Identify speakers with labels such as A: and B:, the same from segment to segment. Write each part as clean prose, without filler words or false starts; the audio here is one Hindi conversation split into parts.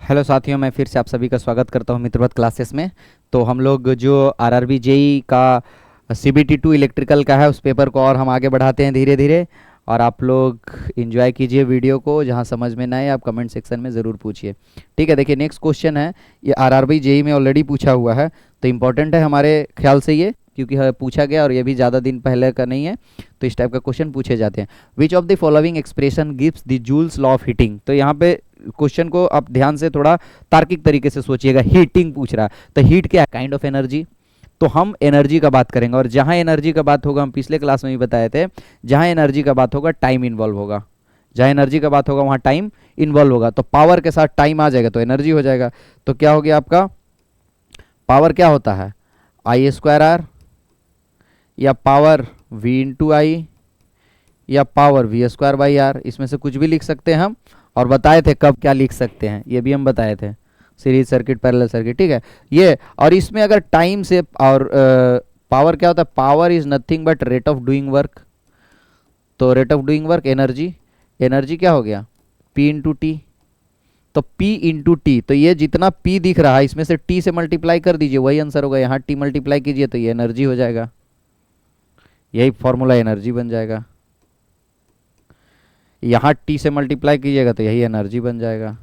A: हेलो साथियों, मैं फिर से आप सभी का स्वागत करता हूं मित्रवत क्लासेस में। तो हम लोग जो आरआरबी जेई का सीबीटी टू इलेक्ट्रिकल का है उस पेपर को और हम आगे बढ़ाते हैं धीरे धीरे। और आप लोग एंजॉय कीजिए वीडियो को, जहां समझ में ना आए आप कमेंट सेक्शन में ज़रूर पूछिए। ठीक है, देखिए नेक्स्ट क्वेश्चन है, ये आरआरबी जेई में ऑलरेडी पूछा हुआ है तो इम्पोर्टेंट है हमारे ख्याल से ये, क्योंकि पूछा गया और ये भी ज़्यादा दिन पहले का नहीं है। तो इस टाइप का क्वेश्चन पूछे जाते हैं। विच of the following expression gives the joules law of heating. तो यहाँ पे क्वेश्चन को आप ध्यान से थोड़ा तार्किक तरीके से सोचिएगा। हीटिंग पूछ रहा है तो हीट क्या है? Kind of energy. तो हम एनर्जी का बात करेंगे और जहां एनर्जी का बात होगा, हम पिछले क्लास में भी बताए थे, जहां एनर्जी का बात होगा टाइम इन्वॉल्व होगा। जहां एनर्जी का बात होगा वहां टाइम इन्वॉल्व होगा। तो पावर के साथ टाइम आ जाएगा तो एनर्जी हो जाएगा। तो क्या हो गया आपका? पावर क्या होता है? आई स्क्वायर आर, या पावर वी इंटू आई, या power V square by R. इसमें से कुछ भी लिख सकते हैं हम, और बताए थे कब क्या लिख सकते हैं, ये भी हम बताए थे। सीरीज सर्किट, पैरेलल सर्किट, ठीक है ये। और इसमें अगर टाइम से और पावर क्या होता है? Power is nothing but rate of doing work. तो rate of doing work energy, energy क्या हो गया? P into T. तो P इंटू टी, तो ये जितना P दिख रहा है इसमें से T से मल्टीप्लाई कर दीजिए, वही आंसर होगा। यहाँ T मल्टीप्लाई कीजिए तो ये एनर्जी हो जाएगा। यही फॉर्मूला एनर्जी बन जाएगा। यहाँ T से मल्टीप्लाई कीजिएगा तो यही एनर्जी बन जाएगा।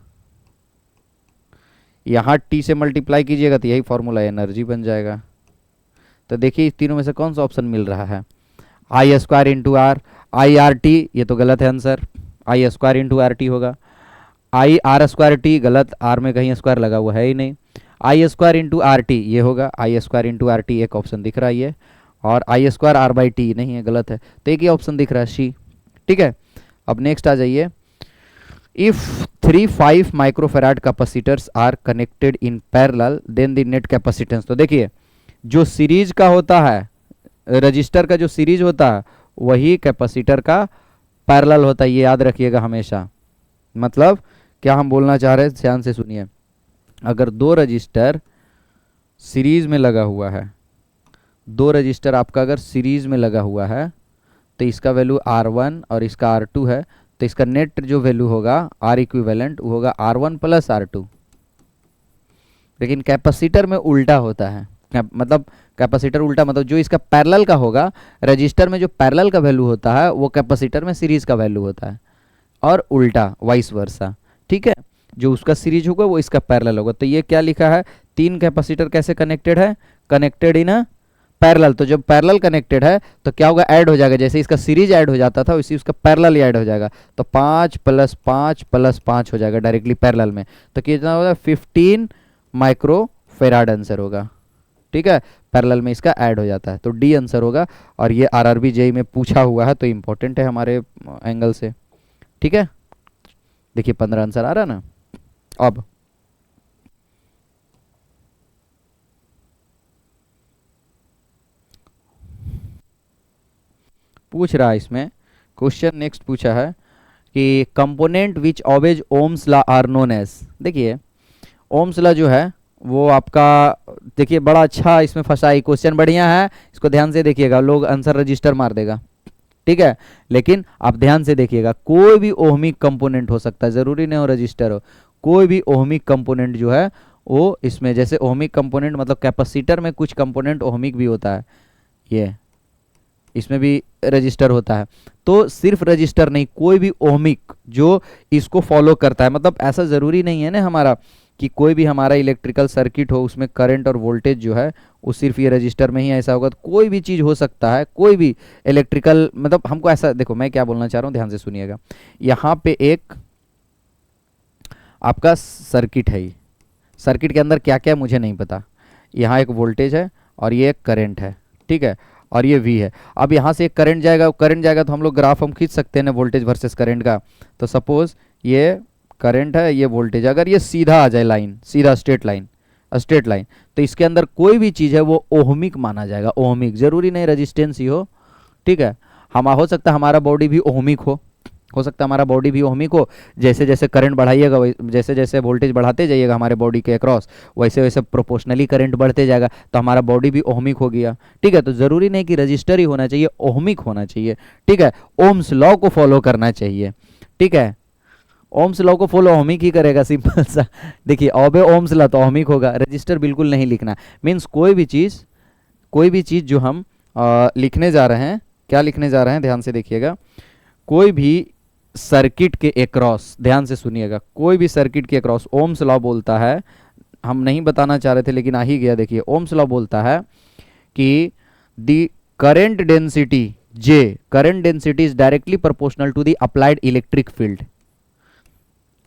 A: यहाँ T से मल्टीप्लाई कीजिएगा तो यही फॉर्मूला एनर्जी बन जाएगा। तो देखिए इस तीनों में से कौन सा ऑप्शन मिल रहा है? I square into R, I R T, ये तो गलत है answer. I square into R T होगा। आई आर स्क्वायर टी गलत, आर में कहीं स्क्वायर लगा हुआ है ही नहीं। I square into R T ये होगा। I square into R T एक ऑप्शन दिख रहा है ये, और I square R by T नहीं है, गलत है। तो एक ही ऑप्शन दिख रहा है, सी। ठीक है, अब नेक्स्ट आ जाइए। If 3 5 microfarad capacitors are connected in parallel then the net capacitance. तो देखिए जो सीरीज का होता है, रजिस्टर का जो सीरीज होता है वही कैपेसिटर का पैरेलल होता है, ये याद रखिएगा हमेशा। मतलब क्या हम बोलना चाह रहे हैं, ध्यान से सुनिए। अगर दो रजिस्टर सीरीज में लगा हुआ है, दो रजिस्टर आपका अगर सीरीज में लगा हुआ है, तो इसका वैल्यू R1 और इसका R2 है, तो इसका नेट जो वैल्यू होगा R इक्विवेलेंट वो होगा R1 प्लस R2। लेकिन कैपेसिटर में उल्टा होता है, मतलब कैपेसिटर उल्टा, मतलब जो इसका पैरेलल का होगा, रजिस्टर में जो पैरेलल का वैल्यू होता है वो कैपेसिटर में सीरीज का वैल्यू होता है, और उल्टा वाइस वर्सा। ठीक है, जो उसका सीरीज होगा वो इसका पैरेलल होगा। तो ये क्या लिखा है? तीन कैपेसिटर कैसे कनेक्टेड है? Connected in a parallel. तो जब पैरेलल कनेक्टेड है तो क्या होगा? ऐड हो जाएगा। जैसे इसका सीरीज ऐड हो जाता था वैसे उसका पैरेलल ऐड हो जाएगा। तो 5 + 5 + 5 हो जाएगा डायरेक्टली पैरेलल में। तो कितना होगा? 15 माइक्रोफेराड आंसर होगा। ठीक है, पैरेलल में इसका ऐड हो जाता है, तो डी आंसर होगा। और ये आरआरबी जेई में पूछा हुआ है तो इंपॉर्टेंट है हमारे एंगल से। ठीक है, देखिए 15 आंसर आ रहा ना। अब पूछ रहा है इसमें क्वेश्चन, नेक्स्ट पूछा है कि component which obeys Ohm's law are known as. देखिए ओम्स लॉ जो है वो आपका, देखिए बड़ा अच्छा इसमें फंसा है क्वेश्चन, बढ़िया है, इसको ध्यान से देखिएगा। लोग आंसर रजिस्टर मार देगा, ठीक है, लेकिन आप ध्यान से देखिएगा। कोई भी ओहमिक कंपोनेंट हो सकता है, जरूरी नहीं हो रजिस्टर हो। कोई भी ओहमिक कंपोनेंट जो है वो इसमें, जैसे ओहमिक कंपोनेंट मतलब कैपेसिटर में कुछ कंपोनेंट ओहमिक भी होता है, ये इसमें भी रजिस्टर होता है। तो सिर्फ रजिस्टर नहीं, कोई भी ओहमिक जो इसको फॉलो करता है, मतलब ऐसा ज़रूरी नहीं है ना हमारा कि कोई भी हमारा इलेक्ट्रिकल सर्किट हो उसमें करंट और वोल्टेज जो है वो सिर्फ ये रजिस्टर में ही ऐसा होगा। तो कोई भी चीज़ हो सकता है, कोई भी इलेक्ट्रिकल, मतलब हमको ऐसा, देखो मैं क्या बोलना चाह रहा हूँ, ध्यान से सुनिएगा। यहाँ पे एक आपका सर्किट है, ये सर्किट के अंदर क्या क्या मुझे नहीं पता। यहाँ एक वोल्टेज है और ये एक करंट है, ठीक है, और ये V है। अब यहाँ से एक करंट जाएगा, करंट जाएगा तो हम लोग ग्राफ हम खींच सकते हैं ना वोल्टेज वर्सेस करंट का। तो सपोज ये करंट है, ये वोल्टेज, अगर ये सीधा आ जाए लाइन, सीधा स्ट्रेट लाइन, स्ट्रेट लाइन, तो इसके अंदर कोई भी चीज़ है वो ओहमिक माना जाएगा। ओहमिक जरूरी नहीं रेजिस्टेंस ही हो, ठीक है, हम हो सकता है हमारा बॉडी भी ओहमिक हो सकता है हमारा बॉडी भी ओहमिक हो। जैसे जैसे करंट बढ़ाइएगा, जैसे जैसे वोल्टेज बढ़ाते जाइएगा हमारे बॉडी के अक्रॉस, वैसे वैसे प्रोपोर्शनली करंट बढ़ते जाएगा, तो हमारा बॉडी भी ओहमिक हो गया। ठीक है, तो ज़रूरी नहीं कि रजिस्टर ही होना चाहिए, ओहमिक होना चाहिए। ठीक है, ओम्स लॉ को फॉलो करना चाहिए। ठीक है, ओम्स लॉ को फॉलो ओमिक ही करेगा, सिंपल सा। देखिए ओबे ओम्स लॉ तो ओमिक होगा, रजिस्टर बिल्कुल नहीं लिखना। मीन्स कोई भी चीज़ जो हम लिखने जा रहे हैं, क्या लिखने जा रहे हैं ध्यान से देखिएगा। कोई भी सर्किट के अक्रॉस, ध्यान से सुनिएगा, कोई भी सर्किट के अक्रॉस ओम्स लॉ बोलता है, हम नहीं बताना चाह रहे थे लेकिन आ ही गया। देखिए ओम्स लॉ बोलता है कि the current density J, current density is directly proportional to the applied electric field.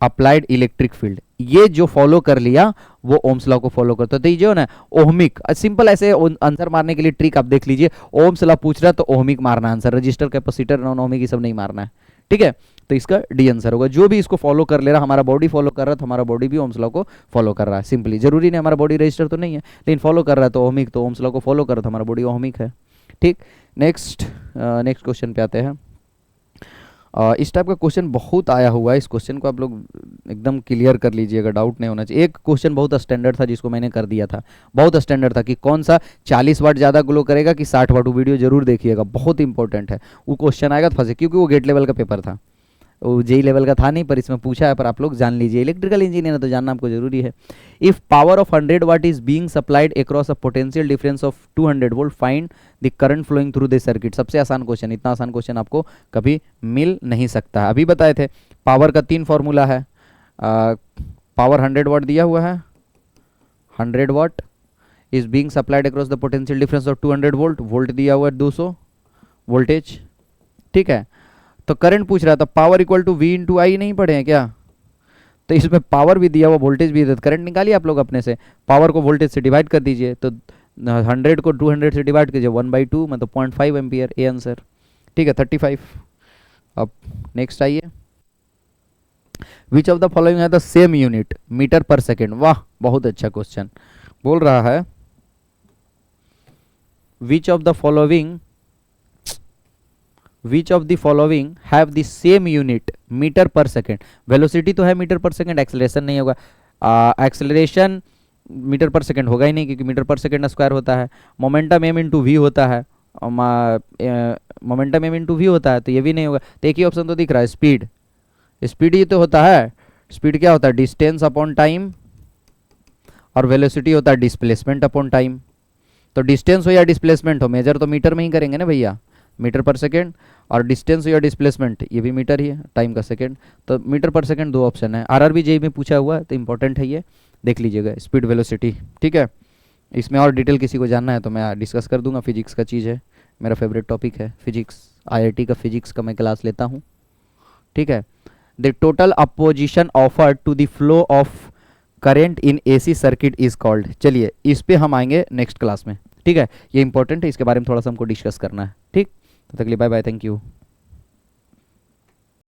A: Applied electric field ये जो फॉलो कर लिया वो ओम्स लॉ को फॉलो करता है। तो ये जो है ना ओहमिक, सिंपल ऐसे आंसर मारने के लिए ट्रिक आप देख लीजिए, ओम्स लॉ पूछ रहा है तो ओहमिक मारना answer, register capacitor non ohmic ये सब नहीं मारना है, ठीक है। तो इसका डी आंसर होगा। जो भी इसको फॉलो कर ले रहा, हमारा बॉडी फॉलो कर रहा है तो हमारा बॉडी भी ओम्स लॉ को फॉलो कर रहा है। सिंपली जरूरी नहीं हमारा बॉडी रजिस्टर तो नहीं है, लेकिन फॉलो कर रहा है तो ओहमिक, तो ओम्स लॉ को फॉलो कर रहा है तो हमारा बॉडी ओहमिक है, ठीक। नेक्स्ट क्वेश्चन पे आते हैं। इस टाइप का क्वेश्चन बहुत आया हुआ है, इस क्वेश्चन को आप लोग एकदम क्लियर कर लीजिएगा, डाउट नहीं होना चाहिए। एक क्वेश्चन बहुत स्टैंडर्ड था जिसको मैंने कर दिया था, बहुत स्टैंडर्ड था कि कौन सा 40 वाट ज़्यादा ग्लो करेगा कि 60 वाट। वो वीडियो जरूर देखिएगा, बहुत इंपॉर्टेंट है। वो क्वेश्चन आएगा तो फंसे, क्योंकि वो गेट लेवल का पेपर था, वो जेई लेवल का था नहीं, पर इसमें पूछा है, पर आप लोग जान लीजिए, इलेक्ट्रिकल इंजीनियर है तो जानना आपको जरूरी है। If power of 100 watt is being supplied across a potential difference of 200 volt, find the current flowing through the circuit. सबसे आसान क्वेश्चन, इतना आसान क्वेश्चन आपको कभी मिल नहीं सकता है। अभी बताए थे पावर का 3 फॉर्मूला है। पावर 100 वाट दिया हुआ है, 100 watt is being supplied across the potential difference of 200 volt, volt दिया हुआ है 200 वोल्टेज, ठीक है। तो करंट पूछ रहा था, power equal to V into I नहीं पढ़े हैं क्या? तो इसमें पावर भी दिया हुआ, वोल्टेज भी दिया, करंट निकालिए आप लोग अपने से, पावर को वोल्टेज से डिवाइड कर दीजिए, तो 100 को 200 से डिवाइड कीजिए, 1/2 मतलब 0.5 एम्पियर, ए आंसर, ठीक है 35। अब नेक्स्ट आइए, विच ऑफ द फॉलोइंग है the same unit meter per second. वाह बहुत अच्छा क्वेश्चन बोल रहा है, which of the following which of the following have the same unit meter per second. Velocity तो है मीटर पर सेकेंड, एक्सेलरेशन नहीं होगा, एक्सेलरेशन मीटर पर सेकेंड होगा ही नहीं क्योंकि मीटर पर सेकेंड स्क्वायर होता है। मोमेंटम एम इंटू वी होता है, मोमेंटम एम इंटू वी होता है, तो ये भी नहीं होगा। तो एक ही ऑप्शन तो दिख रहा है, स्पीड। स्पीड ये तो होता है, स्पीड क्या होता है, डिस्टेंस अपॉन टाइम, और वेलोसिटी होता है डिस्प्लेसमेंट अपॉन टाइम। तो डिस्टेंस हो या डिस्प्लेसमेंट हो, मेजर तो मीटर में ही करेंगे ना भैया, मीटर पर सेकेंड, और डिस्टेंस या डिस्प्लेसमेंट ये भी मीटर ही है, टाइम का सेकेंड, तो मीटर पर सेकेंड 2 ऑप्शन है। आरआरबी जेईई में पूछा हुआ है तो इंपॉर्टेंट है, ये देख लीजिएगा, स्पीड वेलोसिटी, ठीक है। इसमें और डिटेल किसी को जानना है तो मैं डिस्कस कर दूंगा, फिजिक्स का चीज़ है, मेरा फेवरेट टॉपिक है फिजिक्स, आईआईटी का फिजिक्स का मैं क्लास लेता हूँ, ठीक है। The total opposition offered to the flow of current in AC circuit is called. चलिए इस पे हम आएंगे नेक्स्ट क्लास में, ठीक है, ये इंपॉर्टेंट है, इसके बारे में थोड़ा सा हमको डिस्कस करना है, ठीक। तब तक के लिए बाय बाय, थैंक यू।